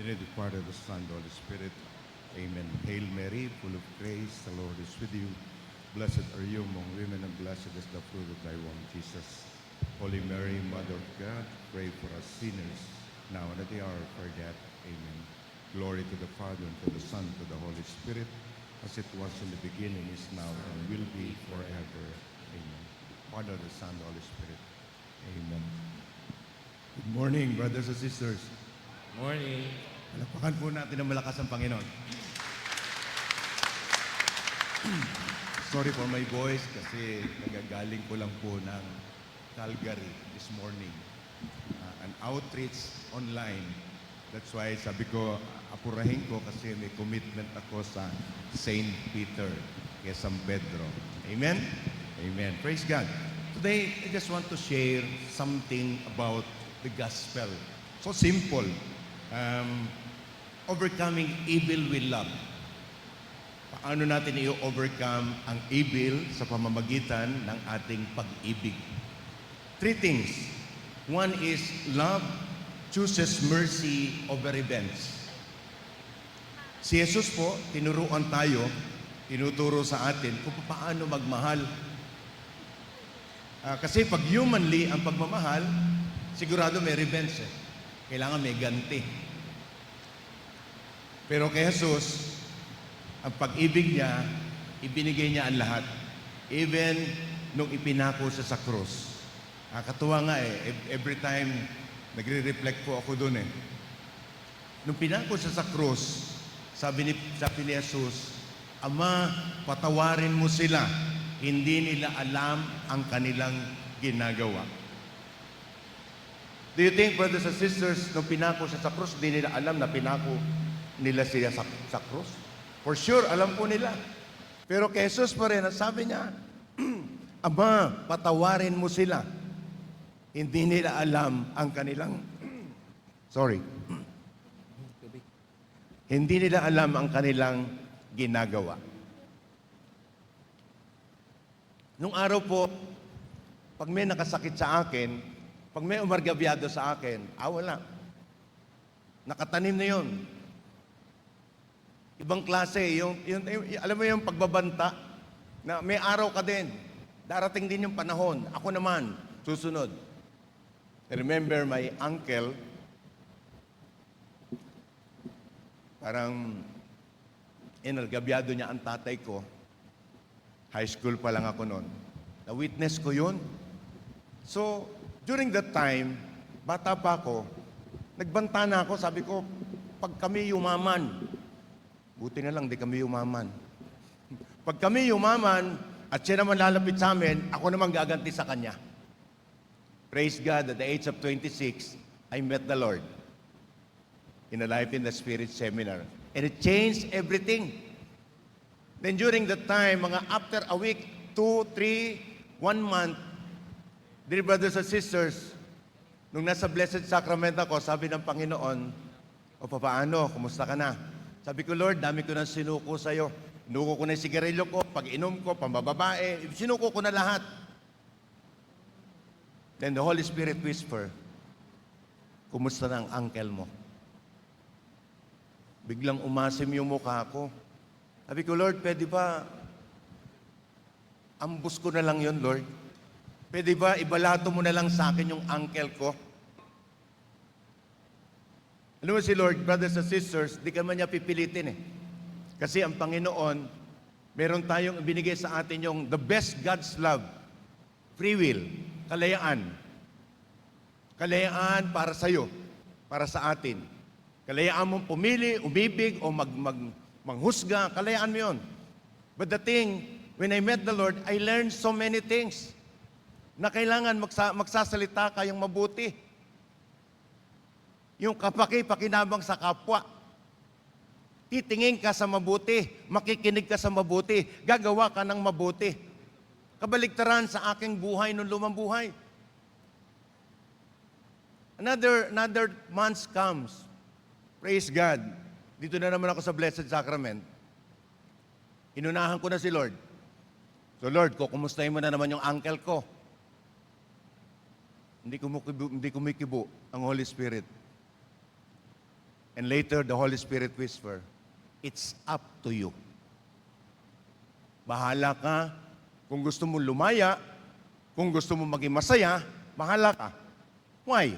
In the name of the Father, the Son, the Holy Spirit. Amen. Hail Mary, full of grace, the Lord is with you. Blessed are you among women, and blessed is the fruit of thy womb, Jesus. Holy Mary, Mother of God, pray for us sinners, now and at the hour of our death. Amen. Glory to the Father, and to the Son, and to the Holy Spirit, as it was in the beginning, is now, and will be forever. Amen. Father, the Son, the Holy Spirit. Amen. Good morning, brothers and sisters. Morning. Palakpakan po natin ng malakas ang Panginoon. Sorry for my voice kasi nagagaling ko lang po ng Calgary this morning. An outreach online. That's why sabi ko, apurahin ko kasi may commitment ako sa St. Peter kay San Pedro. Amen? Amen. Praise God. Today, I just want to share something about the gospel. So simple. Overcoming evil with love. Paano natin i-overcome ang evil sa pamamagitan ng ating pag-ibig? Three things. One is love chooses mercy over revenge. Si Jesus po, tinuruan tayo, tinuturo sa atin kung paano magmahal. Kasi pag humanly ang pagmamahal, sigurado may revenge. Kailangan may ganti. Pero kay Jesus, ang pag-ibig niya, ibinigay niya ang lahat. Even nung ipinako siya sa krus. Katuwa nga every time nagre-reflect po ako doon Nung pinako siya sa krus, sabi ni Jesus, Ama, patawarin mo sila. Hindi nila alam ang kanilang ginagawa. Do you think, brothers and sisters, nung pinako siya sa krus, hindi nila alam na pinako nila siya sa krus? For sure, alam po nila. Pero kay Jesus pa rin, sabi niya, Ama, patawarin mo sila. Hindi nila alam ang kanilang, hindi nila alam ang kanilang ginagawa. Nung araw po, pag may nakasakit sa akin, pag may umargabyado sa akin, wala. Nakatanim na yun. Ibang klase, alam mo yung pagbabanta, na may araw ka din. Darating din yung panahon. Ako naman, susunod. I remember my uncle, parang inargabyado niya ang tatay ko. High school pa lang ako noon. Na-witness ko yun. So, during that time, bata pa ako, nagbanta na ako, sabi ko, pag kami yumaman, buti na lang, di kami yumaman. Pag kami yumaman, at siya naman lalapit sa amin, ako naman gaganti sa kanya. Praise God, at the age of 26, I met the Lord in a Life in the Spirit seminar. And it changed everything. Then during that time, mga after a week, 2, 3, 1 month, dear brothers and sisters, nung nasa Blessed Sacrament ako, sabi ng Panginoon, paano, kumusta ka na? Sabi ko, Lord, dami ko nang sinuko sa'yo. Sinuko ko na yung sigarilyo ko, pag-inom ko, pambababae. Sinuko ko na lahat. Then the Holy Spirit whisper, kumusta na ang uncle mo? Biglang umasim yung mukha ko. Sabi ko, Lord, pwede ba ambus ko na lang yon, Lord? Pwede ba ibalato mo na lang sa akin yung uncle ko? Alam mo si Lord, brothers and sisters, di ka man niya pipilitin Kasi ang Panginoon, meron tayong binigay sa atin yung the best God's love, free will, kalayaan. Kalayaan para sa'yo, para sa atin. Kalayaan mong pumili, umibig, o manghusga, kalayaan mo yun. But the thing, when I met the Lord, I learned so many things na kailangan magsasalita kayong mabuti. Yung kapaki-pakinabang sa kapwa. Titingin ka sa mabuti, makikinig ka sa mabuti, gagawa ka ng mabuti. Kabaligtaran sa aking buhay nung lumang buhay. Another month comes. Praise God. Dito na naman ako sa Blessed Sacrament. Inunahan ko na si Lord. So Lord, kukumustahin mo na naman yung uncle ko. Hindi kumikibo ang Holy Spirit. And later, the Holy Spirit whisper, it's up to you. Bahala ka. Kung gusto mo lumaya, kung gusto mo maging masaya, bahala ka. Why?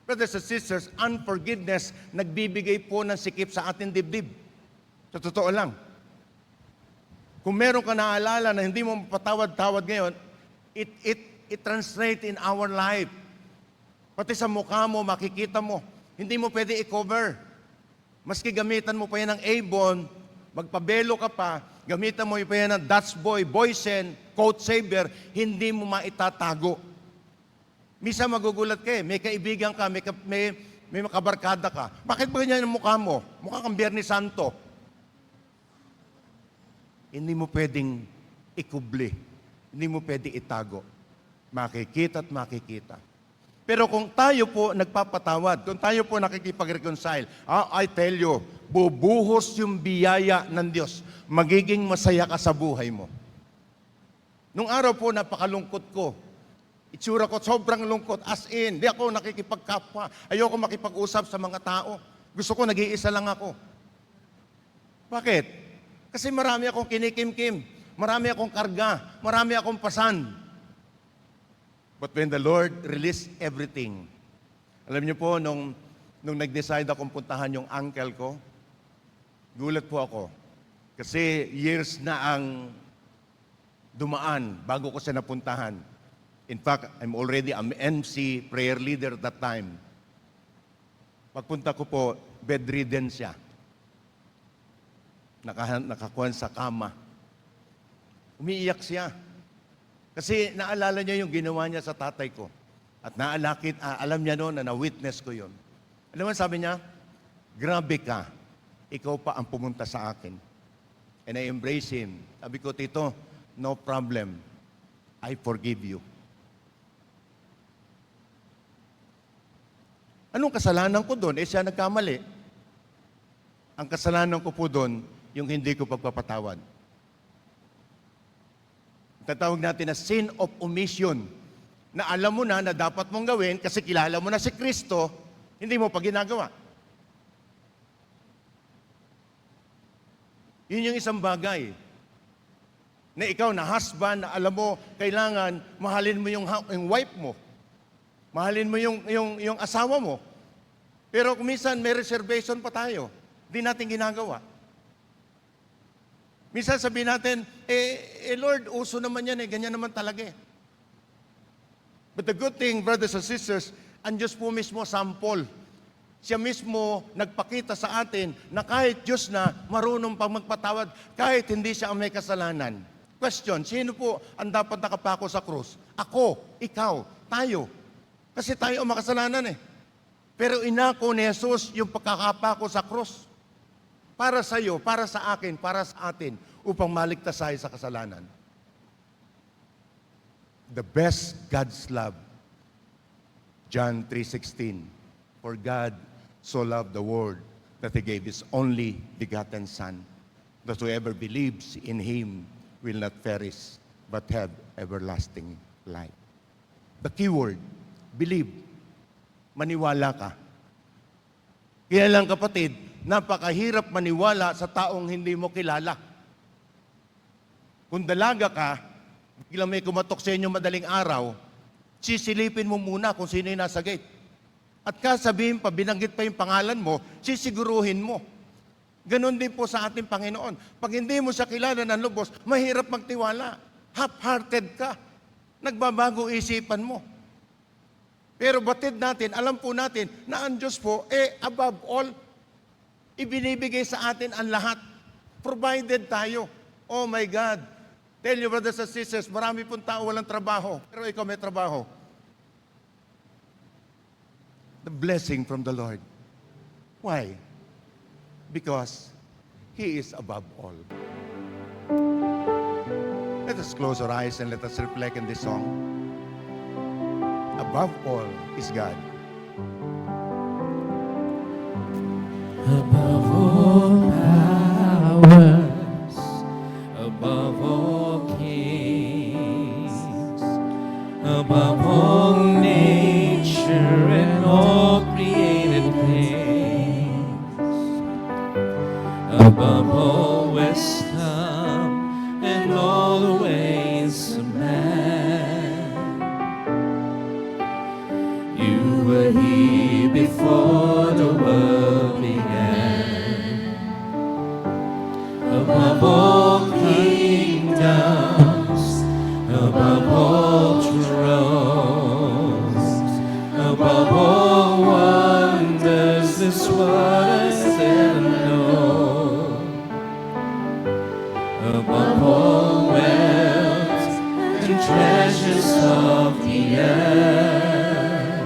Brothers and sisters, unforgiveness nagbibigay po ng sikip sa ating dibdib. Sa totoo lang. Kung meron ka naalala na hindi mo mapatawad-tawad ngayon, it translates in our life. Pati sa mukha mo, makikita mo. Hindi mo pwede i-cover. Maski gamitan mo pa yan ng Avon, magpabelo ka pa, gamitan mo pa yan ng Dutch Boy, Boysen, Coat Saver, hindi mo maitatago. Misa magugulat ka eh. May kaibigan ka, may makabarkada ka. Bakit ba ganyan ang mukha mo? Mukha kang Biyernes Santo. Hindi mo pwedeng ikubli. Hindi mo pwedeng itago. Makikita at makikita. Pero kung tayo po nagpapatawad, kung tayo po nakikipag-reconcile, I tell you, bubuhos yung biyaya ng Diyos. Magiging masaya ka sa buhay mo. Nung araw po, napakalungkot ko. Itsura ko, sobrang lungkot. As in, di ako nakikipagkapwa. Ayoko makipag-usap sa mga tao. Gusto ko, nag-iisa lang ako. Bakit? Kasi marami akong kinikimkim. Marami akong karga. Marami akong pasan. But when the Lord released everything, alam niyo po, nung nag-decide akong puntahan yung uncle ko, gulat po ako. Kasi years na ang dumaan bago ko siya napuntahan. In fact, I'm already an MC, prayer leader at that time. Pagpunta ko po, bedridden siya. Nakakuhan sa kama. Umiiyak siya. Kasi naalala niya yung ginawa niya sa tatay ko. At alam niya noon na na-witness ko yun. Alam mo, sabi niya, grabe ka. Ikaw pa ang pumunta sa akin. And I embrace him. Sabi ko, Tito, no problem. I forgive you. Anong kasalanan ko doon? Siya nagkamali. Ang kasalanan ko po doon, yung hindi ko pagpapatawad. Tatawag natin na sin of omission. Na alam mo na dapat mong gawin kasi kilala mo na si Kristo, hindi mo pa ginagawa. Yun yung isang bagay. Na ikaw na husband, na alam mo, kailangan mahalin mo yung wife mo. Mahalin mo yung asawa mo. Pero kung minsan may reservation pa tayo, hindi natin ginagawa. Minsan sabihin natin, Lord, uso naman yan ganyan naman talaga eh. But the good thing, brothers and sisters, ang Diyos po mismo sample. Siya mismo nagpakita sa atin na kahit Diyos na marunong pang magpatawad, kahit hindi siya ang may kasalanan. Question, sino po ang dapat nakapako sa krus? Ako, ikaw, tayo. Kasi tayo ang makasalanan eh. Pero inako ni Jesus yung pagkakapako sa krus. Para sa iyo, para sa akin, para sa atin, upang maligtas tayo sa kasalanan. The best God's love, John 3:16, for God so loved the world that He gave His only begotten Son, that whoever believes in Him will not perish, but have everlasting life. The key word, believe. Maniwala ka. Kaya lang kapatid, napakahirap maniwala sa taong hindi mo kilala. Kung dalaga ka, biglang may kumatok sa inyo madaling araw, sisilipin mo muna kung sino yung nasa gate. At kasabihin pa, binanggit pa yung pangalan mo, sisiguruhin mo. Ganon din po sa ating Panginoon. Pag hindi mo siya kilala ng lubos, mahirap magtiwala. Half-hearted ka. Nagbabago isipan mo. Pero batid natin, alam po natin na ang Diyos po, above all, ibinibigay sa atin ang lahat. Provided tayo. Oh my God. Tell you, brothers and sisters, marami pong tao walang trabaho. Pero ikaw may trabaho. The blessing from the Lord. Why? Because He is above all. Let us close our eyes and let us reflect in this song. Above all is God. Above all powers, above all kings, above all nature and all created things, above all wisdom and all the ways of man. You were here before the world began. Above all kingdoms, above all thrones, above all wonders this world has ever known, above all wealth and treasures of the earth.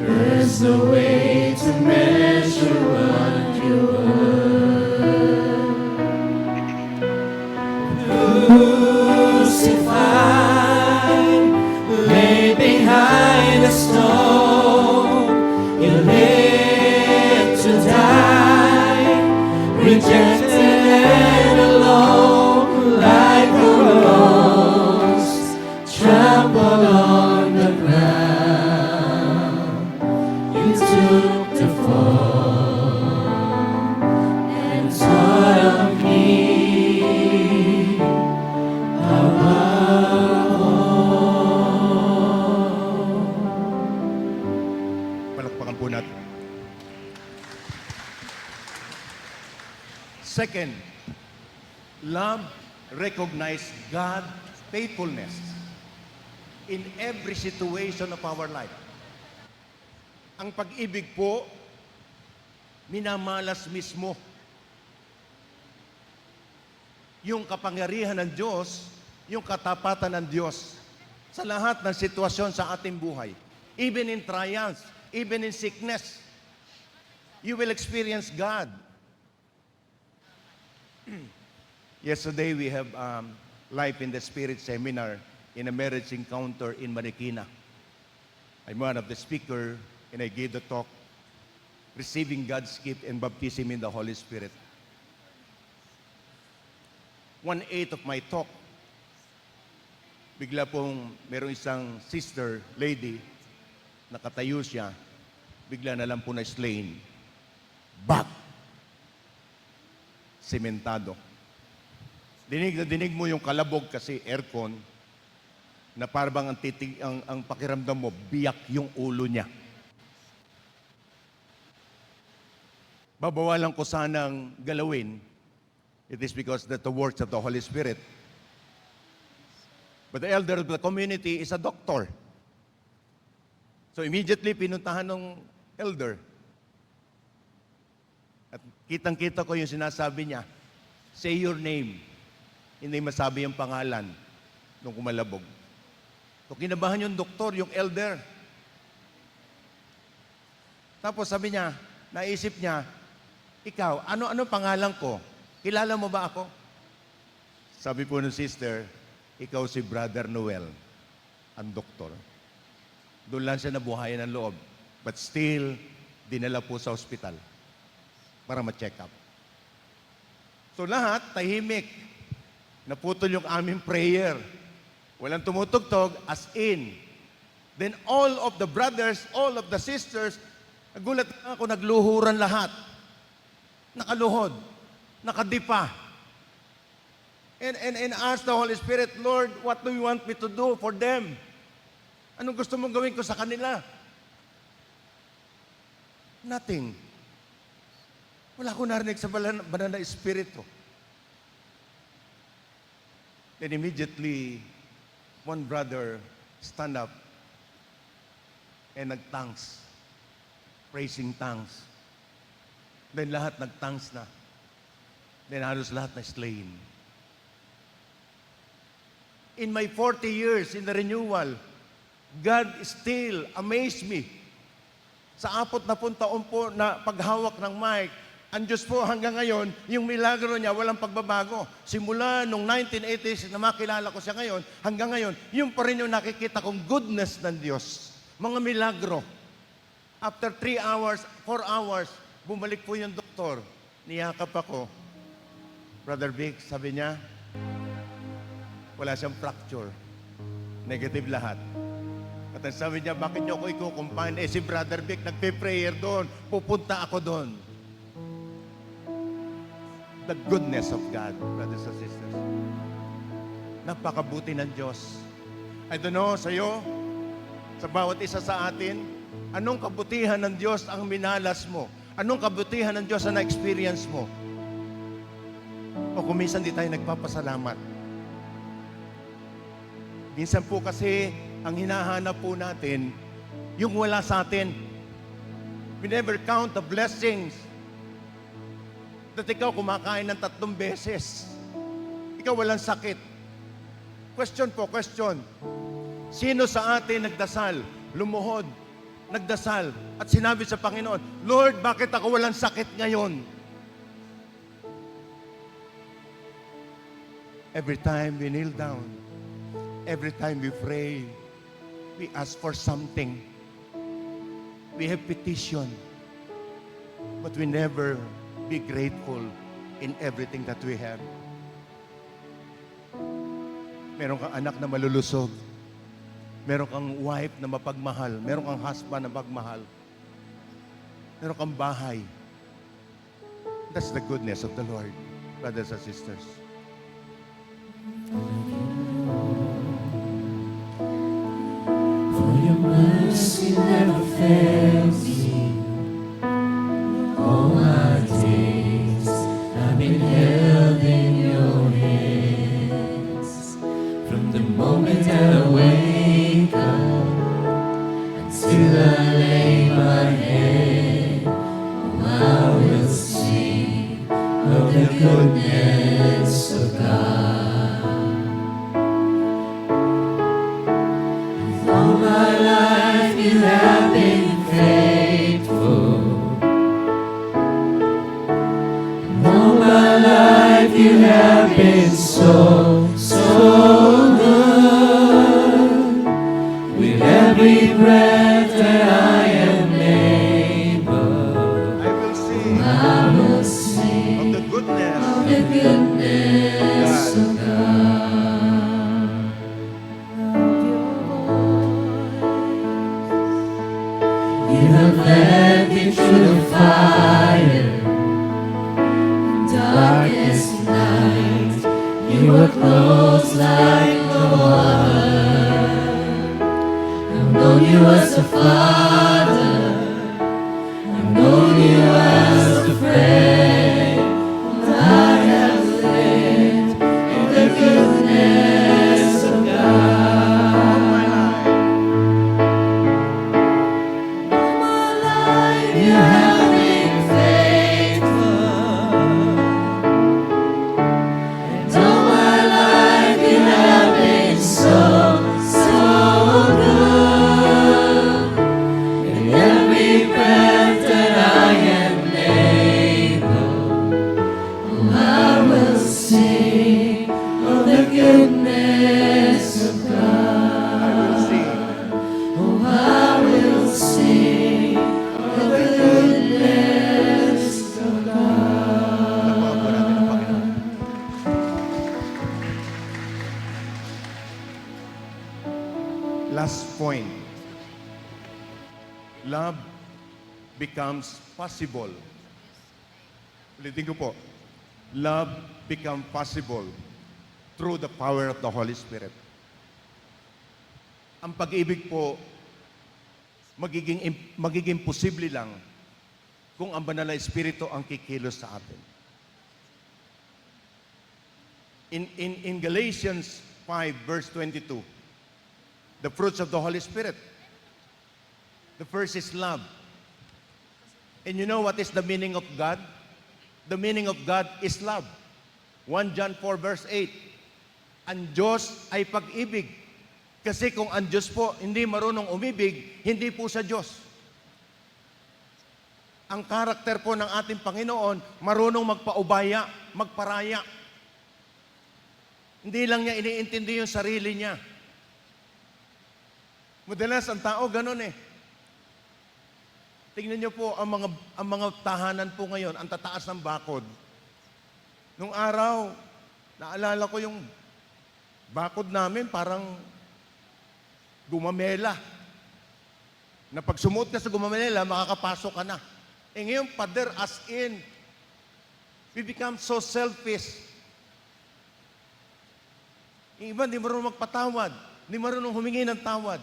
There's no way to measure what you're crucified, laid behind a stone. You lived to die, rejected and alone, like a rose trampled on the ground. You took the fall and taught of me. Palakpakan po natin. Second, love recognize God's faithfulness in every situation of our life. Ang pag-ibig po, minamalas mismo yung kapangyarihan ng Diyos, yung katapatan ng Diyos sa lahat ng sitwasyon sa ating buhay. Even in trials, even in sickness, you will experience God. Yesterday, we have Life in the Spirit seminar in a marriage encounter in Marikina. I'm one of the speaker, and I gave the talk, Receiving God's Gift and Baptism in the Holy Spirit. 1/8 of my talk, bigla pong merong isang sister, lady, nakatayo siya, bigla na lang po na slain. Back! Sementado. Dinig na dinig mo yung kalabog kasi aircon, na parang ang pakiramdam mo, biyak yung ulo niya. Babawalan ko sanang galawin. It is because that the works of the Holy Spirit. But the elder of the community is a doctor. So immediately pinuntahan ng elder. At kitang-kita ko yung sinasabi niya, say your name. Hindi masabi yung pangalan nung kumalabog. So kinabahan yung doktor, yung elder. Tapos sabi niya, naisip niya, ikaw, ano pangalan ko? Kilala mo ba ako? Sabi po ng sister, ikaw si Brother Noel, ang doktor. Doon lang siya nabuhayan ng loob. But still, dinala po sa ospital para ma-check up. So lahat, tahimik. Naputol yung aming prayer. Walang tumutugtog, as in. Then all of the brothers, all of the sisters, nagulat ako, nagluhuran lahat. Nakaluhod, nakadipa. And ask the Holy Spirit, Lord, what do you want me to do for them? Anong gusto mong gawin ko sa kanila? Nothing. Wala ko narinig sa banal na espiritu. Then immediately, one brother stand up and nag-thanks, praising thanks. Then lahat nag-thanks na. Then halos lahat na slain. In my 40 years in the renewal, God still amazed me. Sa 40 taon po na paghawak ng mic, ang Diyos po hanggang ngayon, yung milagro niya walang pagbabago. Simula nung 1980s na makilala ko siya ngayon, hanggang ngayon, yung pa rin yung nakikita kong goodness ng Diyos. Mga milagro. After 3 hours, 4 hours, bumalik po yung doktor. Niyakap ako. Brother Vic, sabi niya, wala siyang fracture. Negative lahat. At ang sabi niya, bakit niyo ako ikukumpain? Si Brother Vic, nagpe-prayer doon. Pupunta ako doon. the goodness of God, brothers and sisters. Napakabuti ng Diyos. I don't know sa'yo, sa bawat isa sa atin, anong kabutihan ng Diyos ang minalas mo? Anong kabutihan ng Diyos ang na-experience mo? O kung minsan di tayo nagpapasalamat. Minsan po kasi, ang hinahanap po natin, yung wala sa atin. We never count the blessings. That ikaw kumakain ng 3 beses. Ikaw walang sakit. Question po, question. Sino sa atin nagdasal, lumuhod, nagdasal, at sinabi sa Panginoon, Lord, bakit ako walang sakit ngayon? Every time we kneel down, every time we pray, we ask for something. We have petition, but we never be grateful in everything that we have. Meron kang anak na malulusog. Meron kang wife na mapagmahal. Meron kang husband na magmahal. Meron kang bahay. That's the goodness of the Lord, brothers and sisters. For your mercy never fails me. All my days I've been held in your hands. From the moment that I wake up until I lay my head, oh, I will sing of the goodness of God. All my life you have been faithful. All my life you have been so, so good. With every breath that I am able, I will sing I will sing of the goodness of the goodness of God. You have led me through the fire, darkest night. You were close like no other. I've known you as a father. I've known you as a friend. I have lived in the goodness of God. all my life. All my life you have been faithful. And all my life you have been so, so good. And every breath that I am able, oh, I will sing of the goodness of I will God. sing. Oh, I will sing of the goodness of God. Lapuan po natin ang Panginoon. Last point. Love becomes possible. Ulitin ko po. Love become possible through the power of the Holy Spirit. Ang pag-ibig po, magiging posible lang kung ang banal na Espiritu ang kikilos sa atin. In Galatians 5 verse 22, the fruits of the Holy Spirit. The first is love. And you know what is the meaning of God? The meaning of God is love. 1 John 4 verse 8. Ang Diyos ay pag-ibig. Kasi kung ang Diyos po hindi marunong umibig, hindi po sa Diyos. Ang karakter po ng ating Panginoon, marunong magpaubaya, magparaya. Hindi lang niya iniintindi yung sarili niya. Madalas ang tao ganun eh. Tingnan niyo po ang mga tahanan po ngayon, ang tataas ng bakod. Nung araw, naalala ko yung bakod namin parang gumamela. Na pag sumuot ka sa gumamela, makakapasok ka na. Eh ngayon, pader as in. We become so selfish. Yung iba, hindi marunong magpatawad. Hindi marunong humingi ng tawad.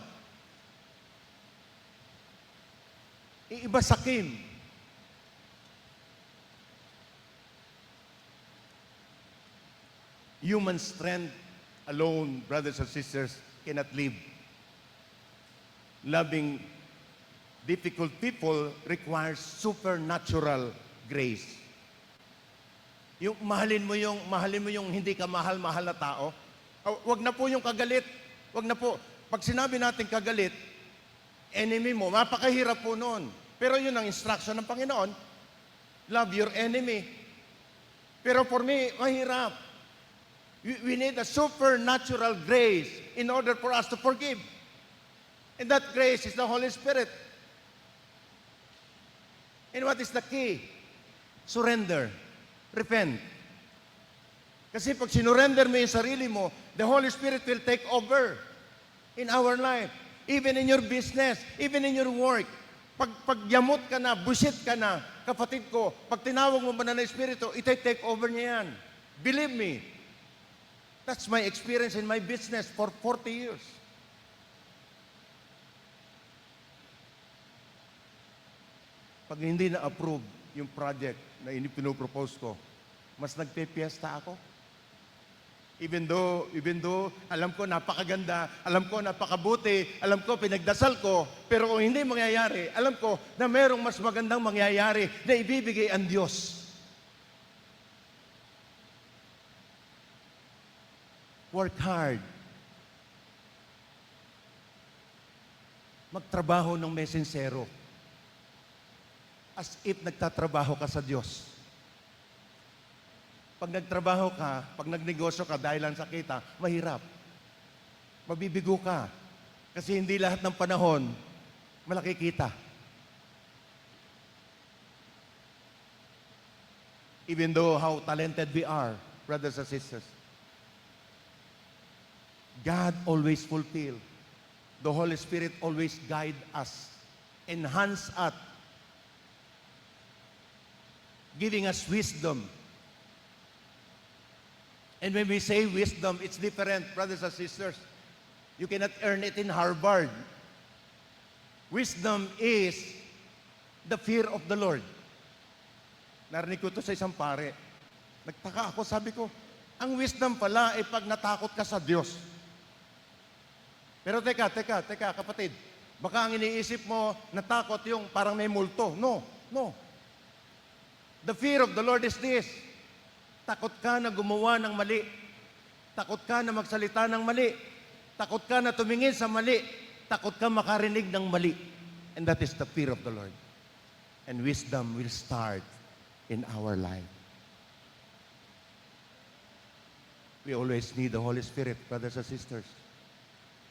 Yung iba, sakim. Human strength alone, brothers and sisters, cannot live. Loving difficult people requires supernatural grace. Yung mahalin mo yung hindi ka mahal na tao. Wag na po yung kagalit. Wag na po. Pag sinabi natin kagalit, enemy mo, mapakahirap po noon. Pero yun ang instruction ng Panginoon. Love your enemy. Pero for me, mahirap. We need a supernatural grace in order for us to forgive. And that grace is the Holy Spirit. And what is the key? Surrender. Repent. Kasi pag sinurrender mo yung sarili mo, the Holy Spirit will take over in our life. Even in your business, even in your work. Pag yamot ka na, busit ka na, kapatid ko, pag tinawag mo ba na Espiritu, iti-take over niya yan. Believe me. That's my experience in my business for 40 years. Pag hindi na-approve yung project na pinopropose ko, mas nagpe-fiesta ako. Even though, alam ko napakaganda, alam ko napakabuti, alam ko pinagdasal ko, pero kung hindi mangyayari, alam ko na merong mas magandang mangyayari na ibibigay ang Diyos. Work hard. Magtrabaho ng may sincero. As if nagtatrabaho ka sa Diyos. Pag nagtrabaho ka, pag nagnegosyo ka dahil lang sa kita, mahirap. Mabibigo ka. Kasi hindi lahat ng panahon malaki kita. Even though how talented we are, brothers and sisters, God always fulfill. The Holy Spirit always guide us, enhance us, giving us wisdom. And when we say wisdom, it's different, brothers and sisters. You cannot earn it in Harvard. Wisdom is the fear of the Lord. Narinig ko to sa isang pare. Nagtaka ako, sabi ko, ang wisdom pala ay pag natakot ka sa Diyos. Pero teka, kapatid. Baka ang iniisip mo, natakot yung parang may multo. No. The fear of the Lord is this. Takot ka na gumawa ng mali. Takot ka na magsalita ng mali. Takot ka na tumingin sa mali. Takot ka makarinig ng mali. And that is the fear of the Lord. And wisdom will start in our life. We always need the Holy Spirit, brothers and sisters,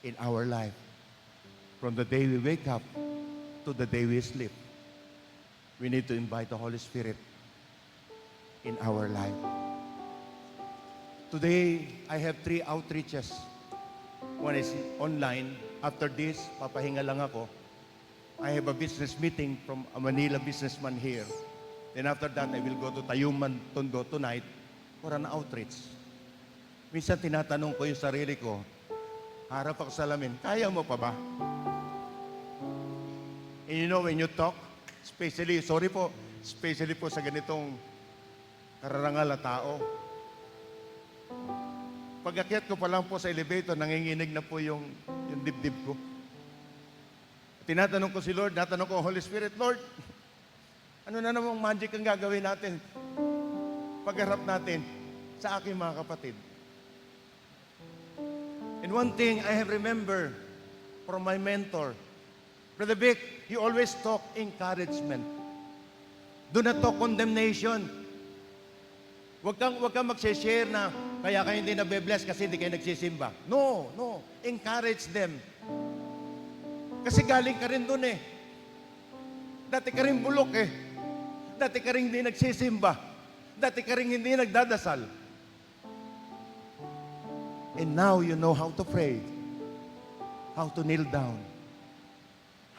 in our life. From the day we wake up to the day we sleep, we need to invite the Holy Spirit in our life. Today, I have 3 outreaches. One is online. After this, papahinga lang ako. I have a business meeting from a Manila businessman here. Then after that, I will go to Tayuman, Tondo tonight for an outreach. Minsan tinatanong ko yung sarili ko, harap ako sa salamin, kaya mo pa ba? And you know, when you talk, especially po sa ganitong kararangal na tao, pag-akyat ko pa lang po sa elevator, nanginginig na po yung dibdib ko. Tinatanong ko si Lord, natanong ko, Holy Spirit, Lord, ano na namang magic ang gagawin natin pagharap natin sa aking mga kapatid? And one thing I have remembered from my mentor, Brother Vic, he always talk encouragement. Do not talk condemnation. Huwag kang mag-share na kaya kayo hindi nabe-bless kasi hindi kayo nagsisimba. No. Encourage them. Kasi galing ka rin dun eh. Dati ka rin bulok eh. Dati ka rin hindi nagsisimba. Dati ka rin hindi nagdadasal. And now you know how to pray. How to kneel down.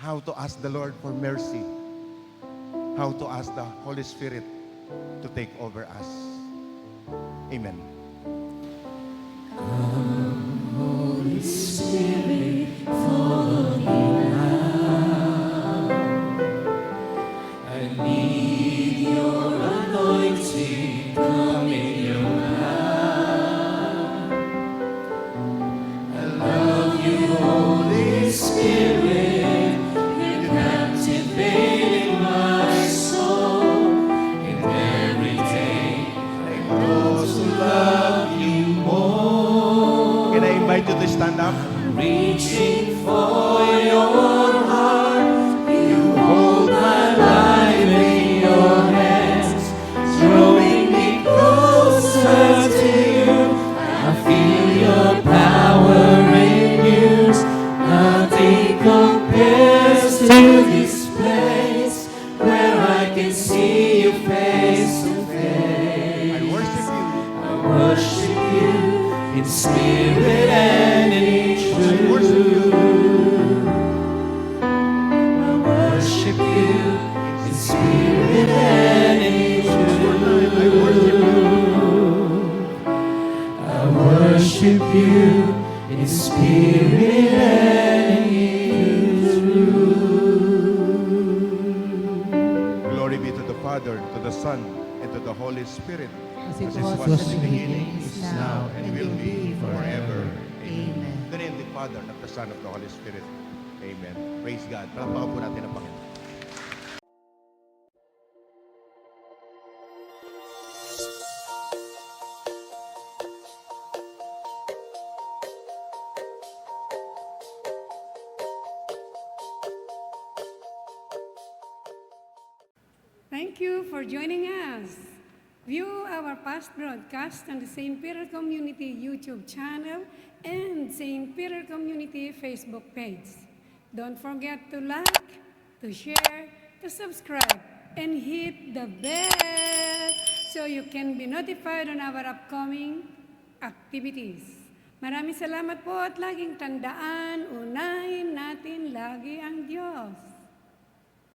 How to ask the Lord for mercy. How to ask the Holy Spirit to take over us. Amen. Holy Spirit, follow me now. I need your anointing, come in your power. I love you, Holy Spirit, you're captivating my soul. And every day I grow to love you more. Can I invite you to stand up? Reaching for your heart, you hold my life in your hands, drawing me closer to you. I feel your power and use. Nothing compares to this place where I can see you face to face. I worship you. I worship you in spirit and in truth. I worship you in spirit and in truth. I worship you in spirit and in truth. Glory be to the Father, to the Son, and to the Holy Spirit. As it As it was was in the beginning, is is now, and will be forever. Amen. In the name of the Father, and of the Son, and of the Holy Spirit. Amen. Praise God. Palakpakan po natin ang Panginoon. Thank you for joining us. View our past broadcast on the St. Peter Community YouTube channel and St. Peter Community Facebook page. Don't forget to like, to share, to subscribe, and hit the bell so you can be notified on our upcoming activities. Maraming salamat po at laging tandaan, unahin natin lagi ang Diyos.